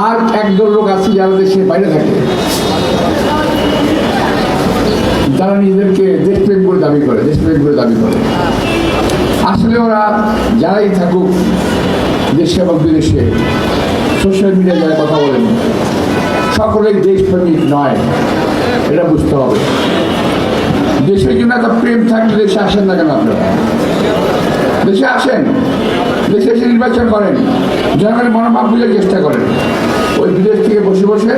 আর একদল লোক আছে যারা দেশের বাইরে থাকে, যারা নিজেদেরকে দেশপ্রেম করে দাবি করে, দেশপ্রেম করে দাবি করে। আসলে ওরা যারাই থাকুক দেশে এবং বিদেশে, সোশ্যাল মিডিয়ায় যারা কথা বলেন, সকলেই দেশপ্রেমিক নয়, এটা বুঝতে হবে। দেশের জন্য একটা প্রেম থাকলে দেশে আসেন না কেন? আপনারা দেশে আসেন, দেশে এসে নির্বাচন করেন, জনগণের মনোভাব বুঝার চেষ্টা করেন। ওই বিদেশ থেকে বসে বসে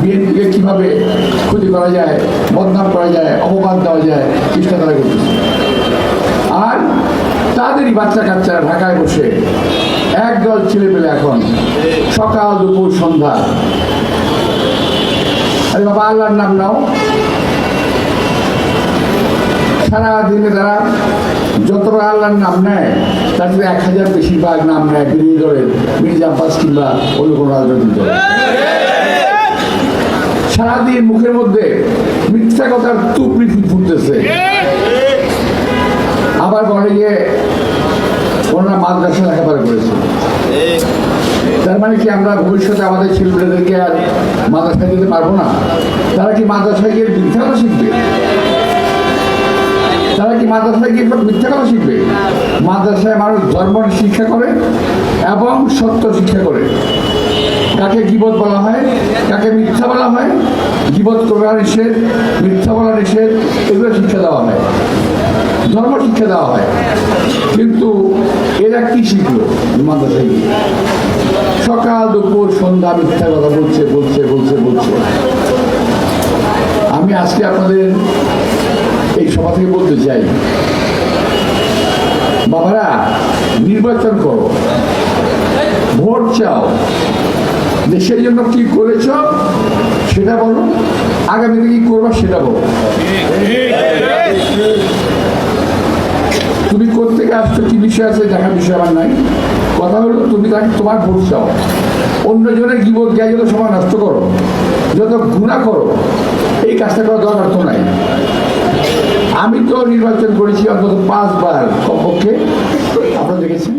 বিএনপিকে কীভাবে ক্ষতি করা যায়, বদনাম করা যায়, অপবাদ দেওয়া যায়, চেষ্টা তারা করতেছে। আর তাদেরই বাচ্চা কাচ্চারা ঢাকায় বসে একদল ছেলে পেলে এখন সকাল দুপুর সন্ধ্যা, আরে বাবা আল্লাহর নাম নাও, সারাদিনে তারা যতটা আল্লাহর নাম নেয় তার থেকে 1000 বেশিরভাগ নাম নেয় বিরোধী দলের, মির্জা আব্বাস কিংবা অন্য কোনো রাজনৈতিক দল। সারাদিন মুখের মধ্যে মিথ্যা কথার তুপড়ি ফুটতেছে। আবার বলে গিয়ে ওনারা মাদ্রাসা লেখাপড়া করেছে। তার মানে কি আমরা ভবিষ্যতে আমাদের ছেলেমেয়েদেরকে আর মাদ্রাসায় যেতে পারবো না? তারা কি মাদ্রাসায় গিয়ে মিথ্যা কথা শিখবে? তারা কি মাদ্রাসায় গিয়ে মিথ্যা কথা শিখবে? মাদ্রাসায় মানুষ ধর্ম শিক্ষা করে এবং সত্য শিক্ষা করে। কাকে গীবত বলা হয়, কাকে মিথ্যা বলা হয়, গীবত করা নিষেধ, মিথ্যা বলা নিষেধ, এগুলো শিক্ষা দেওয়া হয়, ধর্ম শিক্ষা দেওয়া হয়। কিন্তু এরা কি শিখলো মাদ্রাসায় গিয়ে? সকাল দুপুর সন্ধ্যা মিথ্যা কথা বলছে বলছে বলছে বলছে। আমি আজকে আপনাদের এই সভা থেকে বলতে চাই, বাবারা নির্বাচন করো, ভোট চাও, দেশের জন্য কি করেছ সেটা বলো, আগামীতে কি করবা সেটা বলো। তুমি কোথেকে আসছো, কি বিষয় আছে দেখার বিষয় আমার নাই। কথা হলো তুমি তাকে তোমার ভোট চাও, অন্যজনের গীবত গায়ে যত সময় নষ্ট করো, যত গুনাহ করো, এই কাজটা করার দরকার তো নাই। আমি তো নির্বাচন করেছি অন্তত 5 বার কমপক্ষে, আপনারা দেখেছেন।